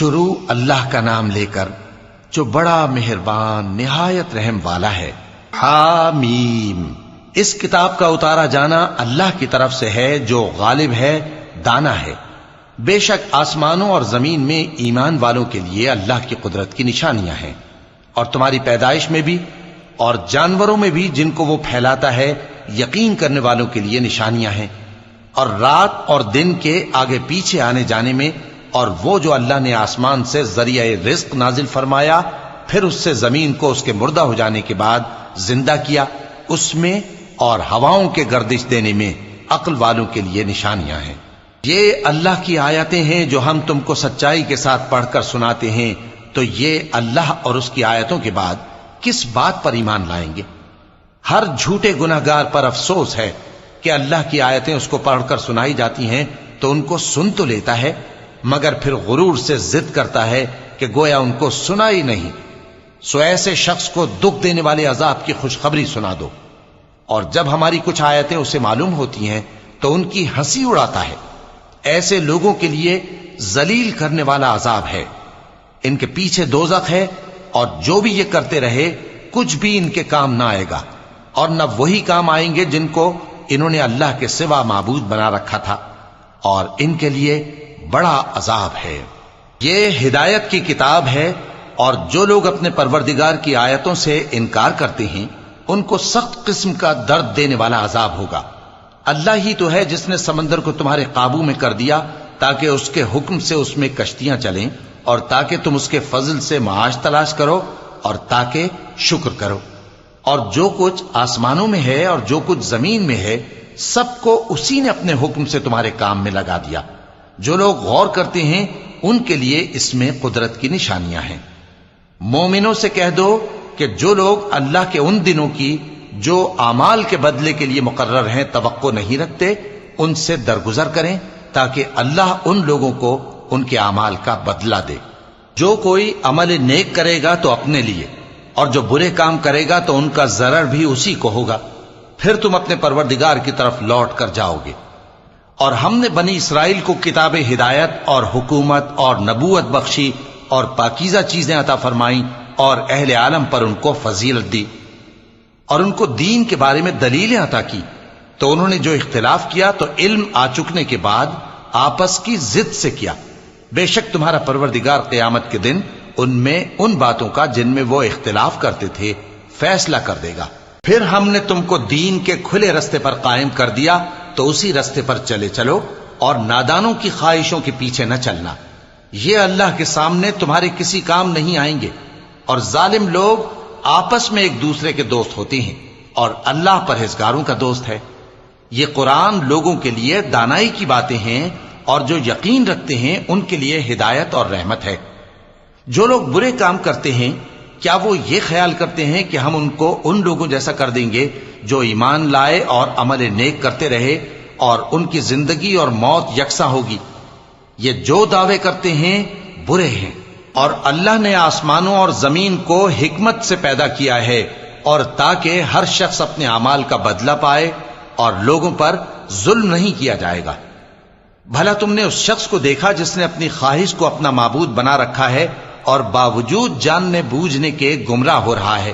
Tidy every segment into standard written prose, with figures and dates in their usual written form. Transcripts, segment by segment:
شروع اللہ کا نام لے کر جو بڑا مہربان نہایت رحم والا ہے۔ حامیم، اس کتاب کا اتارا جانا اللہ کی طرف سے ہے جو غالب ہے، دانا ہے۔ بے شک آسمانوں اور زمین میں ایمان والوں کے لیے اللہ کی قدرت کی نشانیاں ہیں، اور تمہاری پیدائش میں بھی اور جانوروں میں بھی جن کو وہ پھیلاتا ہے یقین کرنے والوں کے لیے نشانیاں ہیں، اور رات اور دن کے آگے پیچھے آنے جانے میں، اور وہ جو اللہ نے آسمان سے ذریعہ رزق نازل فرمایا پھر اس سے زمین کو اس کے مردہ ہو جانے کے بعد زندہ کیا، اس میں اور ہواؤں کے گردش دینے میں عقل والوں کے لیے نشانیاں ہیں۔ یہ اللہ کی آیتیں ہیں جو ہم تم کو سچائی کے ساتھ پڑھ کر سناتے ہیں، تو یہ اللہ اور اس کی آیتوں کے بعد کس بات پر ایمان لائیں گے؟ ہر جھوٹے گناہگار پر افسوس ہے کہ اللہ کی آیتیں اس کو پڑھ کر سنائی جاتی ہیں تو ان کو سن تو لیتا ہے، مگر پھر غرور سے ضد کرتا ہے کہ گویا ان کو سنا ہی نہیں۔ سو ایسے شخص کو دکھ دینے والے عذاب کی خوشخبری سنا دو، اور جب ہماری کچھ آیتیں اسے معلوم ہوتی ہیں تو ان کی ہنسی اڑاتا ہے۔ ایسے لوگوں کے لیے ذلیل کرنے والا عذاب ہے، ان کے پیچھے دوزخ ہے، اور جو بھی یہ کرتے رہے کچھ بھی ان کے کام نہ آئے گا، اور نہ وہی کام آئیں گے جن کو انہوں نے اللہ کے سوا معبود بنا رکھا تھا، اور ان کے لیے بڑا عذاب ہے۔ یہ ہدایت کی کتاب ہے، اور جو لوگ اپنے پروردگار کی آیتوں سے انکار کرتے ہیں ان کو سخت قسم کا درد دینے والا عذاب ہوگا۔ اللہ ہی تو ہے جس نے سمندر کو تمہارے قابو میں کر دیا تاکہ اس کے حکم سے اس میں کشتیاں چلیں، اور تاکہ تم اس کے فضل سے معاش تلاش کرو، اور تاکہ شکر کرو۔ اور جو کچھ آسمانوں میں ہے اور جو کچھ زمین میں ہے سب کو اسی نے اپنے حکم سے تمہارے کام میں لگا دیا۔ جو لوگ غور کرتے ہیں ان کے لیے اس میں قدرت کی نشانیاں ہیں۔ مومنوں سے کہہ دو کہ جو لوگ اللہ کے ان دنوں کی جو اعمال کے بدلے کے لیے مقرر ہیں توقع نہیں رکھتے ان سے درگزر کریں، تاکہ اللہ ان لوگوں کو ان کے اعمال کا بدلہ دے۔ جو کوئی عمل نیک کرے گا تو اپنے لیے، اور جو برے کام کرے گا تو ان کا ضرر بھی اسی کو ہوگا، پھر تم اپنے پروردگار کی طرف لوٹ کر جاؤ گے۔ اور ہم نے بنی اسرائیل کو کتاب ہدایت اور حکومت اور نبوت بخشی، اور پاکیزہ چیزیں عطا فرمائیں، اور اہل عالم پر ان کو فضیلت دی، اور ان کو دین کے بارے میں دلیلیں عطا کی، تو انہوں نے جو اختلاف کیا تو علم آ چکنے کے بعد آپس کی ضد سے کیا۔ بے شک تمہارا پروردگار قیامت کے دن ان میں ان باتوں کا جن میں وہ اختلاف کرتے تھے فیصلہ کر دے گا۔ پھر ہم نے تم کو دین کے کھلے رستے پر قائم کر دیا، تو اسی رستے پر چلے چلو، اور نادانوں کی خواہشوں کے پیچھے نہ چلنا۔ یہ اللہ کے سامنے تمہارے کسی کام نہیں آئیں گے، اور ظالم لوگ آپس میں ایک دوسرے کے دوست ہوتے ہیں، اور اللہ پرہیزگاروں کا دوست ہے۔ یہ قرآن لوگوں کے لیے دانائی کی باتیں ہیں، اور جو یقین رکھتے ہیں ان کے لیے ہدایت اور رحمت ہے۔ جو لوگ برے کام کرتے ہیں کیا وہ یہ خیال کرتے ہیں کہ ہم ان کو ان لوگوں جیسا کر دیں گے جو ایمان لائے اور عمل نیک کرتے رہے، اور ان کی زندگی اور موت یکساں ہوگی؟ یہ جو دعوے کرتے ہیں برے ہیں۔ اور اللہ نے آسمانوں اور زمین کو حکمت سے پیدا کیا ہے، اور تاکہ ہر شخص اپنے اعمال کا بدلہ پائے، اور لوگوں پر ظلم نہیں کیا جائے گا۔ بھلا تم نے اس شخص کو دیکھا جس نے اپنی خواہش کو اپنا معبود بنا رکھا ہے اور باوجود جاننے بوجھنے کے گمراہ ہو رہا ہے؟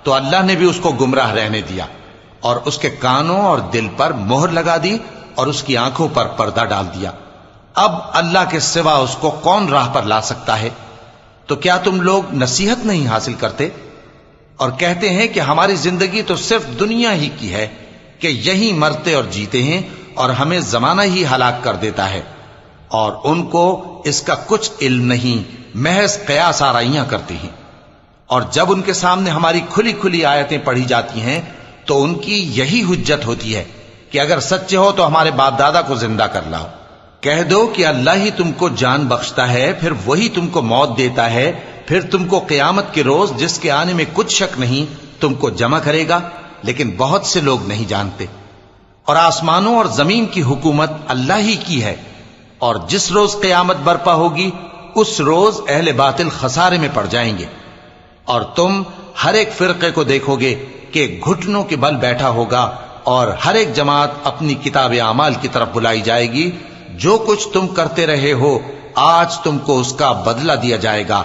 تو اللہ نے بھی اس کو گمراہ رہنے دیا، اور اس کے کانوں اور دل پر مہر لگا دی، اور اس کی آنکھوں پر پردہ ڈال دیا۔ اب اللہ کے سوا اس کو کون راہ پر لا سکتا ہے؟ تو کیا تم لوگ نصیحت نہیں حاصل کرتے اور کہتے ہیں کہ ہماری زندگی تو صرف دنیا ہی کی ہے، کہ یہی مرتے اور جیتے ہیں، اور ہمیں زمانہ ہی ہلاک کر دیتا ہے؟ اور ان کو اس کا کچھ علم نہیں، محض قیاس آرائیاں کرتے ہیں۔ اور جب ان کے سامنے ہماری کھلی کھلی آیتیں پڑھی جاتی ہیں تو ان کی یہی حجت ہوتی ہے کہ اگر سچے ہو تو ہمارے باپ دادا کو زندہ کر لاؤ۔ کہہ دو کہ اللہ ہی تم کو جان بخشتا ہے، پھر وہی تم کو موت دیتا ہے، پھر تم کو قیامت کے روز جس کے آنے میں کچھ شک نہیں تم کو جمع کرے گا، لیکن بہت سے لوگ نہیں جانتے۔ اور آسمانوں اور زمین کی حکومت اللہ ہی کی ہے، اور جس روز قیامت برپا ہوگی اس روز اہل باطل خسارے میں پڑ جائیں گے۔ اور تم ہر ایک فرقے کو دیکھو گے کہ گھٹنوں کے بل بیٹھا ہوگا، اور ہر ایک جماعت اپنی کتاب اعمال کی طرف بلائی جائے گی۔ جو کچھ تم کرتے رہے ہو آج تم کو اس کا بدلہ دیا جائے گا،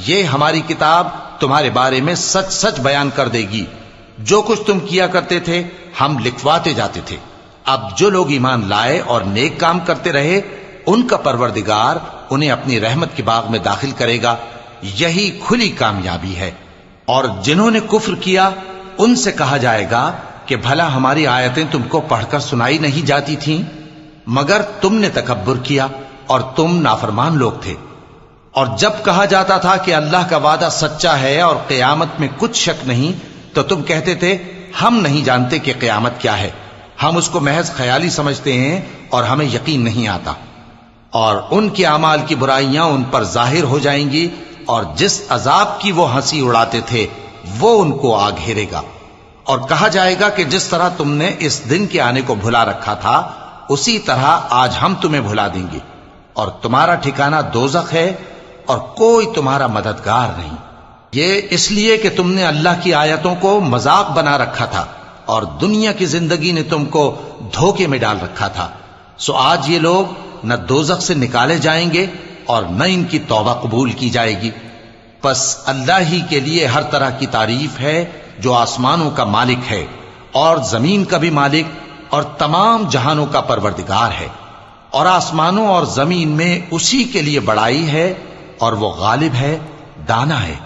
یہ ہماری کتاب تمہارے بارے میں سچ سچ بیان کر دے گی، جو کچھ تم کیا کرتے تھے ہم لکھواتے جاتے تھے۔ اب جو لوگ ایمان لائے اور نیک کام کرتے رہے ان کا پروردگار انہیں اپنی رحمت کے باغ میں داخل کرے گا، یہی کھلی کامیابی ہے۔ اور جنہوں نے کفر کیا ان سے کہا جائے گا کہ بھلا ہماری آیتیں تم کو پڑھ کر سنائی نہیں جاتی تھیں؟ مگر تم نے تکبر کیا اور تم نافرمان لوگ تھے۔ اور جب کہا جاتا تھا کہ اللہ کا وعدہ سچا ہے اور قیامت میں کچھ شک نہیں، تو تم کہتے تھے ہم نہیں جانتے کہ قیامت کیا ہے، ہم اس کو محض خیالی سمجھتے ہیں اور ہمیں یقین نہیں آتا۔ اور ان کے اعمال کی برائیاں ان پر ظاہر ہو جائیں گی، اور جس عذاب کی وہ ہنسی اڑاتے تھے وہ ان کو آ گھیرے گا۔ اور کہا جائے گا کہ جس طرح تم نے اس دن کے آنے کو بھلا رکھا تھا اسی طرح آج ہم تمہیں بھلا دیں گے، اور تمہارا ٹھکانہ دوزخ ہے اور کوئی تمہارا مددگار نہیں۔ یہ اس لیے کہ تم نے اللہ کی آیتوں کو مذاق بنا رکھا تھا اور دنیا کی زندگی نے تم کو دھوکے میں ڈال رکھا تھا، سو آج یہ لوگ نہ دوزخ سے نکالے جائیں گے اور نہ ان کی توبہ قبول کی جائے گی۔ پس اللہ ہی کے لیے ہر طرح کی تعریف ہے جو آسمانوں کا مالک ہے اور زمین کا بھی مالک اور تمام جہانوں کا پروردگار ہے، اور آسمانوں اور زمین میں اسی کے لیے بڑائی ہے، اور وہ غالب ہے، دانا ہے۔